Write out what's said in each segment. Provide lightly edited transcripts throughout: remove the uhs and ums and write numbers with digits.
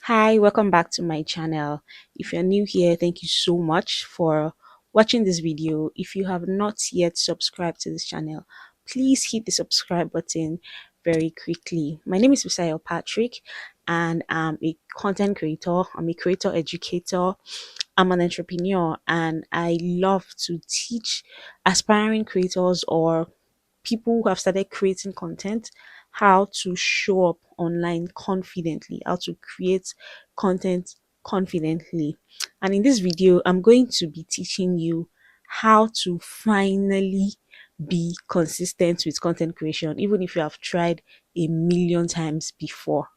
Hi, welcome back to my channel. If you're new here, thank you so much for watching this video. If you have not yet subscribed to this channel, please hit the subscribe button very quickly. My name is Misael Patrick and I'm a content creator. I'm a creator educator. I'm an entrepreneur and I love to teach aspiring creators or people who have started creating content how to show up online confidently, how to create content confidently. And in this video, I'm going to be teaching you how to finally be consistent with content creation, even if you have tried a million times before.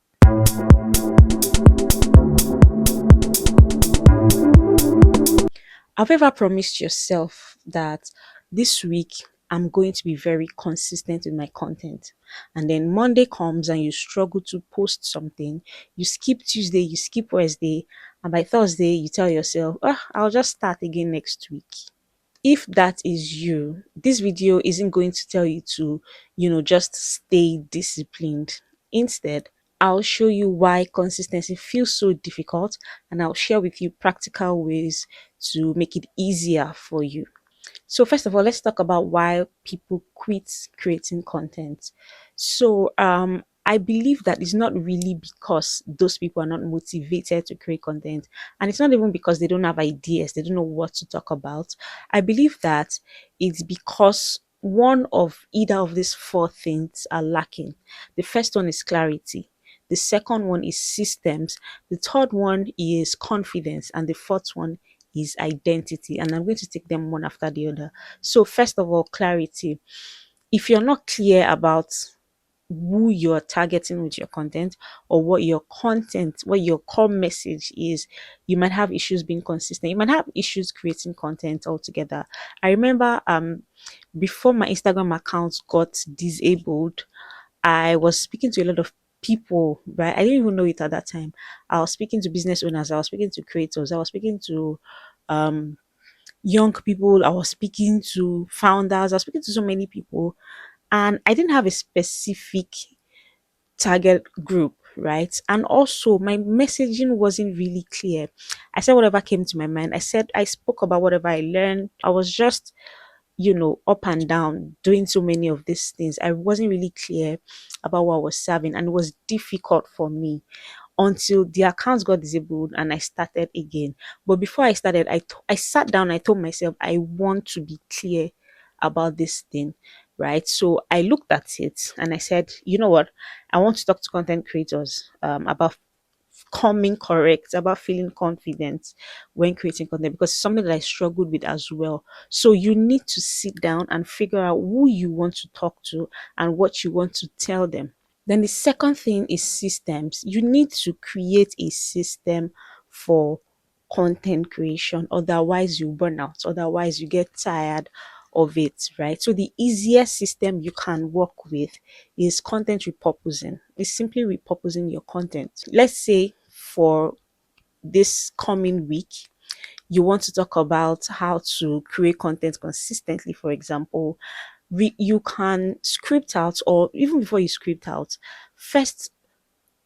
Have you ever promised yourself that this week I'm going to be very consistent with my content? And then Monday comes and you struggle to post something. You skip Tuesday, you skip Wednesday, and by Thursday you tell yourself, I'll just start again next week. If that is you, this video isn't going to tell you to, just stay disciplined. Instead, I'll show you why consistency feels so difficult and I'll share with you practical ways to make it easier for you. So first of all, let's talk about why people quit creating content. I believe that it's not really because those people are not motivated to create content, and it's not even because they don't have ideas, they don't know what to talk about. I believe that it's because one of either of these four things are lacking. The first one is clarity. The second one is systems. The third one is confidence. And the fourth one is identity. And I'm going to take them one after the other. So, first of all, clarity. If you're not clear about who you're targeting with your content or what your core message is, you might have issues being consistent. You might have issues creating content altogether. I remember before my Instagram account got disabled, I was speaking to a lot of people, right? I didn't even know it at that time. I was speaking to business owners, I was speaking to creators, I was speaking to um young people, I was speaking to founders, I was speaking to so many people, and I didn't have a specific target group, right? And also my messaging wasn't really clear. I said whatever came to my mind. I spoke about whatever I learned. I was just up and down doing so many of these things. I wasn't really clear about what I was serving, and it was difficult for me until the accounts got disabled and I started again. But before I started, I sat down, I told myself I want to be clear about this thing, right? So I looked at it and I said, you know what? I want to talk to content creators about coming correct, about feeling confident when creating content, because it's something that I struggled with as well. So you need to sit down and figure out who you want to talk to and what you want to tell them. Then the second thing is systems. You need to create a system for content creation. Otherwise, you burn out. Otherwise, you get tired of it, right? So the easiest system you can work with is content repurposing. It's simply repurposing your content. Let's say for this coming week, you want to talk about how to create content consistently, for example, you can script out, or even before you script out, first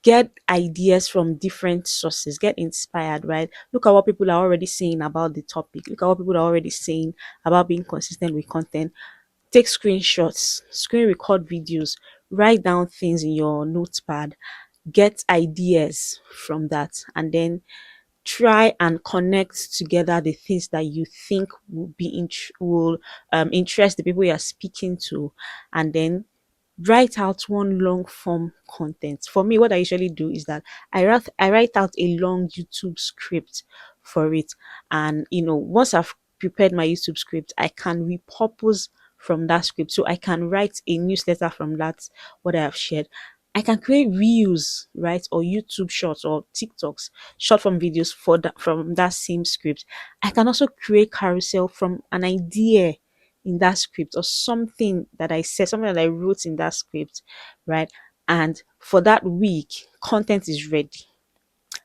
get ideas from different sources, get inspired, right? Look at what people are already saying about the topic, look at what people are already saying about being consistent with content. Take screenshots, screen record videos, write down things in your notepad, get ideas from that, and then try and connect together the things that you think will interest the people you are speaking to, and then write out one long form content. For me, what I usually do is that I write out a long YouTube script for it, and once I've prepared my YouTube script, I can repurpose from that script. So I can write a newsletter from that what I have shared. I can create reels, right, or YouTube shorts or TikToks, short form videos for that from that same script. I can also create carousel from an idea in that script, or something that I said, something that I wrote in that script, right? And for that week, content is ready.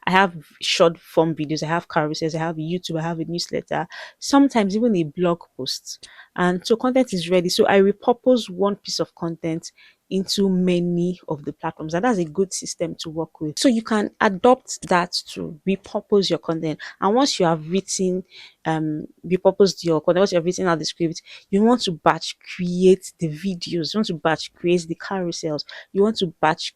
I have short form videos, I have carousels, I have YouTube, I have a newsletter, sometimes even a blog post. And so content is ready. So I repurpose one piece of content into many of the platforms. And that's a good system to work with. So you can adopt that to repurpose your content. And once you have written, repurposed your content, once you have written out the script, you want to batch create the videos, you want to batch create the carousels, you want to batch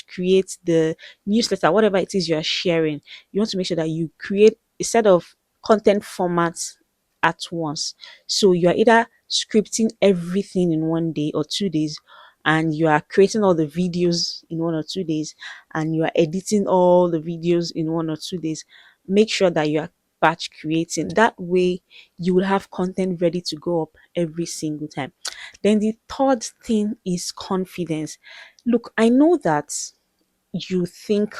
create the newsletter, whatever it is you are sharing. You want to make sure that you create a set of content formats at once. So you are either scripting everything in 1 day or 2 days, and you are creating all the videos in 1 or 2 days, and you are editing all the videos in 1 or 2 days. Make sure that you are batch creating. That way, you will have content ready to go up every single time. Then the third thing is confidence. Look, I know that you think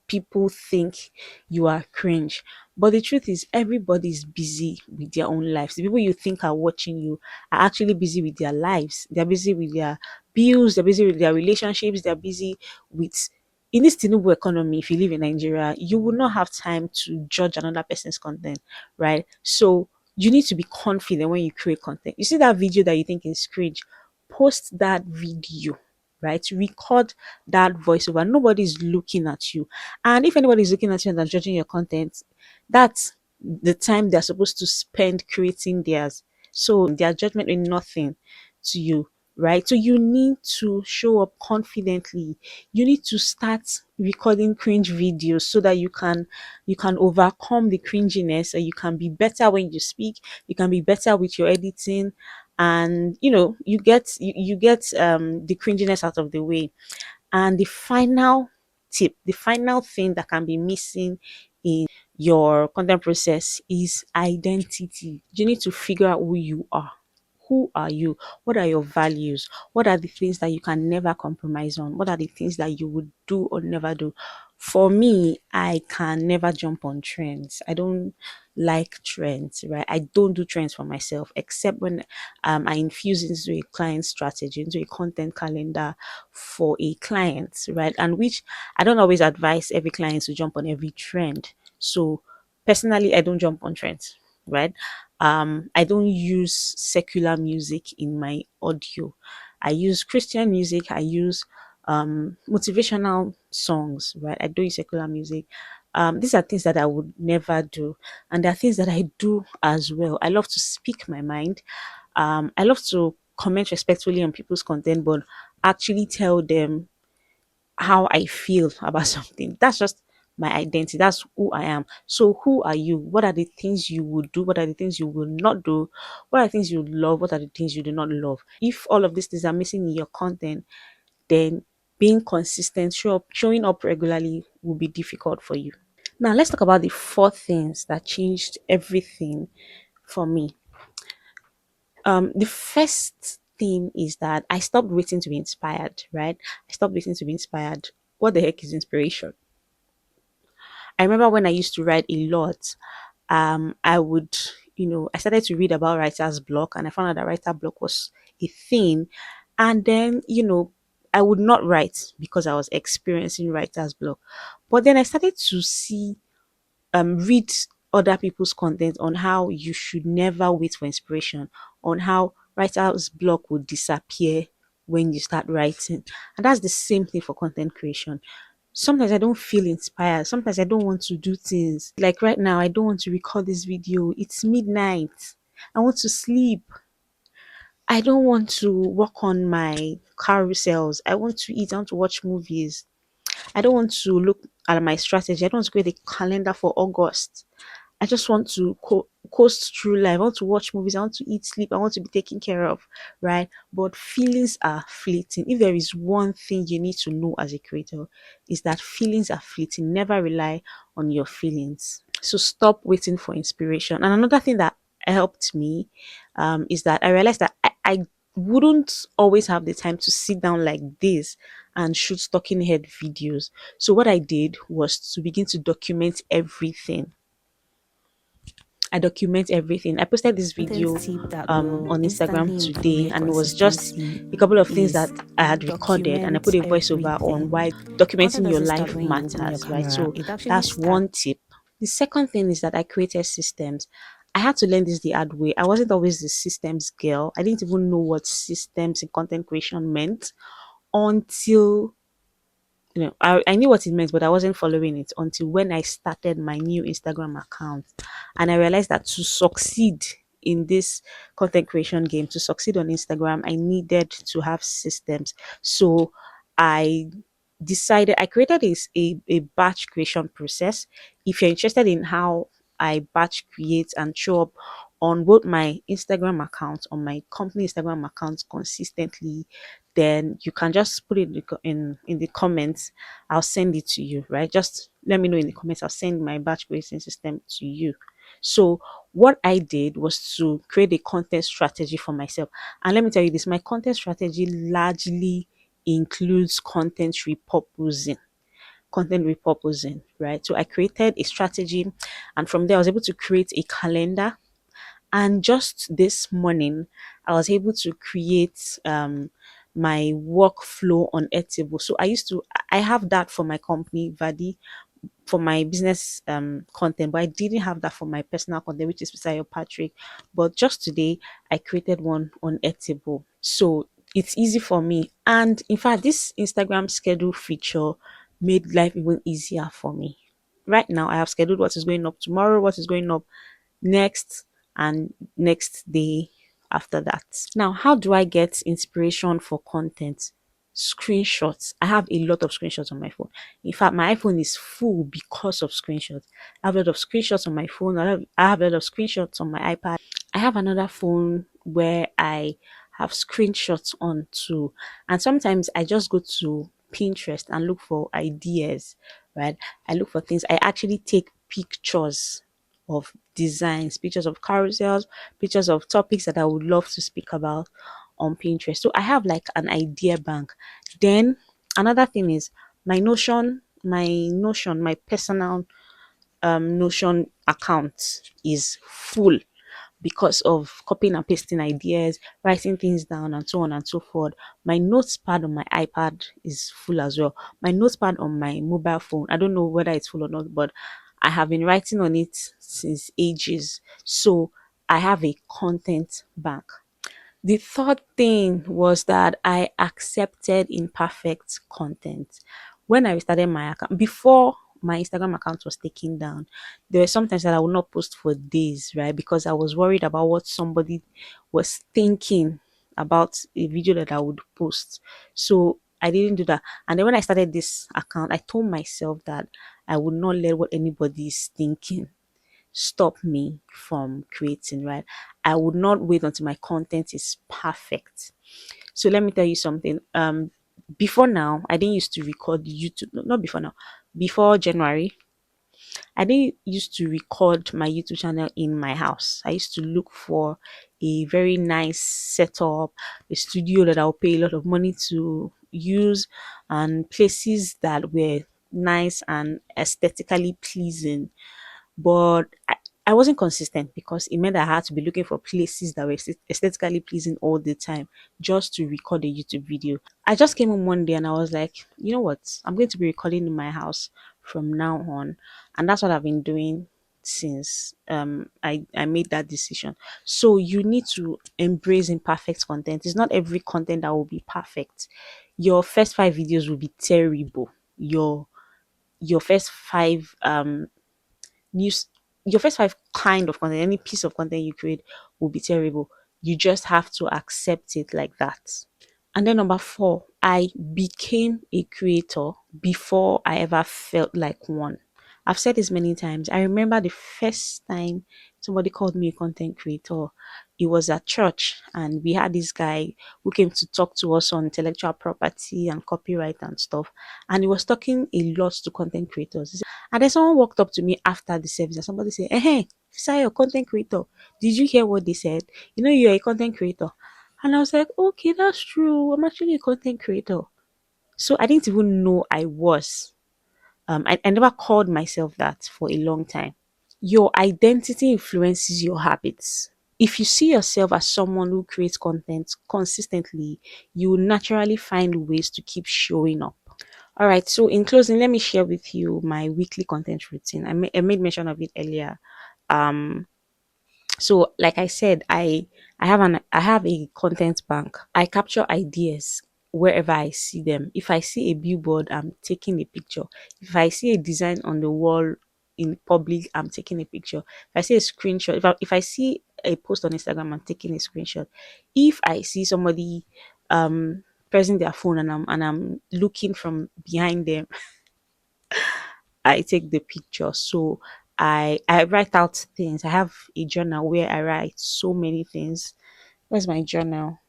people think you are cringe. But the truth is, everybody's busy with their own lives. The people you think are watching you are actually busy with their lives. They're busy with their bills, they're busy with their relationships, they're busy with in this Tinubu economy, if you live in Nigeria, you will not have time to judge another person's content, right? So you need to be confident when you create content. You see that video that you think is cringe, post that video, right? Record that voiceover. Nobody's looking at you. And if anybody's looking at you and they're judging your content, that's the time they're supposed to spend creating theirs. So their judgment means nothing to you, right? So you need to show up confidently. You need to start recording cringe videos so that you can overcome the cringiness, and you can be better when you speak, you can be better with your editing, and you get the cringiness out of the way. And the final tip, the final thing that can be missing in your content process is identity. You need to figure out who you are. Who are you? What are your values? What are the things that you can never compromise on? What are the things that you would do or never do? For me, I can never jump on trends. I don't like trends, right? I don't do trends for myself, except when I infuse into a client strategy, into a content calendar for a client, right? And which I don't always advise every client to jump on every trend. So personally, I don't jump on trends, right? I don't use secular music in my audio. I use Christian music. I use motivational songs, right? I don't use secular music. These are things that I would never do, and there are things that I do as well. I love to speak my mind. I love to comment respectfully on people's content, but actually tell them how I feel about something. That's just my identity. That's who I am. So who are you? What are the things you would do? What are the things you will not do? What are the things you love? What are the things you do not love? If all of these things are missing in your content, then being consistent, showing up regularly will be difficult for you. Now let's talk about the four things that changed everything for me. The first thing is that I stopped waiting to be inspired, right? I stopped waiting to be inspired. What the heck is inspiration? I remember when I used to write a lot, I would, I started to read about writer's block, and I found out that writer block was a thing. And then, I would not write because I was experiencing writer's block. But then I started to read other people's content on how you should never wait for inspiration, on how writer's block will disappear when you start writing. And that's the same thing for content creation. Sometimes I don't feel inspired. Sometimes I don't want to do things. Like right now, I don't want to record this video. It's midnight. I want to sleep. I don't want to work on my carousels. I want to eat. I want to watch movies. I don't want to look at my strategy. I don't want to create a calendar for August. I just want to coast through life. I want to watch movies. I want to eat, sleep. I want to be taken care of, right? But feelings are fleeting. If there is one thing you need to know as a creator, is that feelings are fleeting. Never rely on your feelings. So stop waiting for inspiration. And another thing that helped me is that I realized that I wouldn't always have the time to sit down like this and shoot talking head videos. So what I did was to begin to document everything. I document everything. I posted this Content video tip that will on Instagram instantly improve today, your and it was just consistency a couple of things that is I had recorded, and I put document a voiceover on everything. why Content documenting your doesn't start life when you open your matters, right? camera. So It actually that's starts. one tip. The second thing is that I created systems. I had to learn this the hard way. I wasn't always the systems girl. I didn't even know what systems in content creation meant until I knew what it meant, but I wasn't following it until when I started my new Instagram account. And I realized that to succeed in this content creation game, to succeed on Instagram, I needed to have systems. So I decided I created a batch creation process. If you're interested in how I batch create and show up on both my Instagram account, on my company Instagram account consistently, then you can just put it in the comments. I'll send it to you, right? Just let me know in the comments. I'll send my batch creating system to you. So what I did was to create a content strategy for myself. And let me tell you this, my content strategy largely includes content repurposing, right? So I created a strategy, and from there I was able to create a calendar. And just this morning, I was able to create my workflow on Airtable. So I have that for my company, Vadi, for my business content, but I didn't have that for my personal content, which is Messiah Patrick. But just today, I created one on Airtable. So it's easy for me. And in fact, this Instagram schedule feature made life even easier for me. Right now, I have scheduled what is going up tomorrow, what is going up next, and next day after that. Now, how do I get inspiration for content? Screenshots. I have a lot of screenshots on my phone. In fact, my iPhone is full because of screenshots. I have a lot of screenshots on my phone. I have a lot of screenshots on my iPad. I have another phone where I have screenshots on too. And sometimes I just go to Pinterest and look for ideas, right? I look for things. I actually take pictures of designs, pictures of carousels, pictures of topics that I would love to speak about on Pinterest. So I have like an idea bank. Then another thing is my personal Notion account is full because of copying and pasting ideas, writing things down, and so on and so forth. My notepad on my iPad is full as well. My notepad on my mobile phone, I don't know whether it's full or not, but I have been writing on it since ages. So I have a content bank. The third thing was that I accepted imperfect content. When I started my account, before my Instagram account was taken down, there were sometimes that I would not post for days, right? Because I was worried about what somebody was thinking about a video that I would post. So I didn't do that. And then when I started this account, I told myself that I would not let what anybody is thinking stop me from creating, right? I would not wait until my content is perfect. So let me tell you something. Before now, I didn't used to record YouTube. Not before now. Before January, I didn't used to record my YouTube channel in my house. I used to look for a very nice setup, a studio that I'll pay a lot of money to use, and places that were nice and aesthetically pleasing. But I wasn't consistent because it meant I had to be looking for places that were aesthetically pleasing all the time just to record a YouTube video. I just came home one day and I was like, you know what? I'm going to be recording in my house from now on. And that's what I've been doing since I made that decision. So you need to embrace imperfect content. It's not every content that will be perfect. Your first 5 videos will be terrible. Your first five news your first 5 kind of content, any piece of content you create will be terrible. You just have to accept it like that. And then number 4, I became a creator before I ever felt like one. I've said this many times. I remember the first time somebody called me a content creator. It was at church, and we had this guy who came to talk to us on intellectual property and copyright and stuff. And he was talking a lot to content creators. And then someone walked up to me after the service and somebody said, hey, Fisaya, content creator. Did you hear what they said? You know, you're a content creator. And I was like, okay, that's true. I'm actually a content creator. So I didn't even know I was. I never called myself that for a long time. Your identity influences your habits. If you see yourself as someone who creates content consistently, you will naturally find ways to keep showing up. All right, so in closing, let me share with you my weekly content routine. I made mention of it earlier. Um, so like I said, I have a content bank. I capture ideas wherever I see them. If I see a billboard, I'm taking a picture. If I see a design on the wall in public, I'm taking a picture. If I see a screenshot, if I see a post on Instagram, I'm taking a screenshot. If I see somebody pressing their phone and I'm looking from behind them, I take the picture. So I write out things. I have a journal where I write so many things. Where's my journal?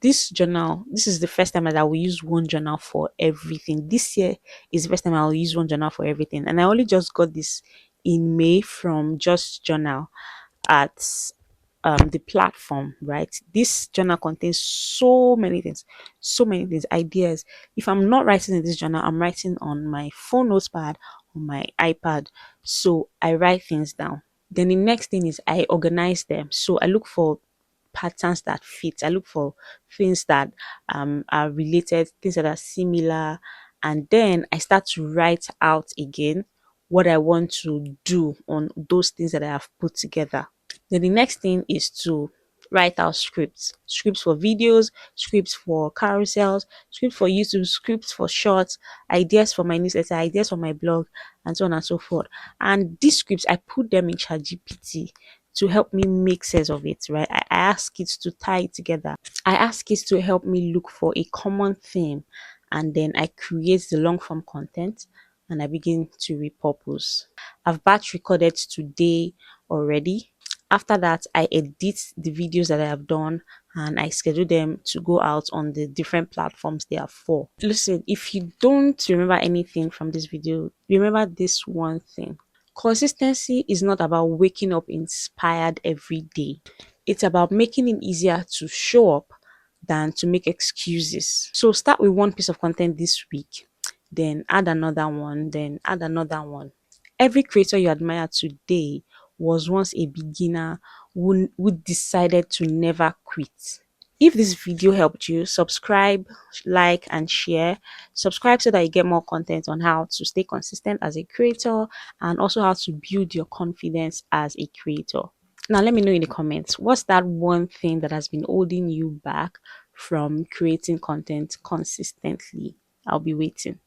This is the first time that I will use one journal for everything. This year is the first time I'll use one journal for everything. And I only just got this in May from Just Journal at the platform, right? This journal contains so many things, ideas. If I'm not writing in this journal, I'm writing on my phone notepad, on my iPad. So I write things down. Then the next thing is I organize them. So I look for patterns that fit. I look for things that are related, things that are similar, and then I start to write out again what I want to do on those things that I have put together. Then the next thing is to write out scripts for videos, scripts for carousels, scripts for YouTube, scripts for shorts, ideas for my newsletter, ideas for my blog, and so on and so forth. And these scripts, I put them in ChatGPT to help me make sense of it, right? I ask it to tie it together. I ask it to help me look for a common theme, and then I create the long form content and I begin to repurpose. I've batch recorded today already. After that, I edit the videos that I have done and I schedule them to go out on the different platforms they are for. Listen, if you don't remember anything from this video, remember this one thing. Consistency is not about waking up inspired every day. It's about making it easier to show up than to make excuses. So start with one piece of content this week, then add another one, then add another one. Every creator you admire today was once a beginner who decided to never quit. If this video helped you, subscribe, like, and share. Subscribe so that you get more content on how to stay consistent as a creator and also how to build your confidence as a creator. Now, let me know in the comments, what's that one thing that has been holding you back from creating content consistently? I'll be waiting.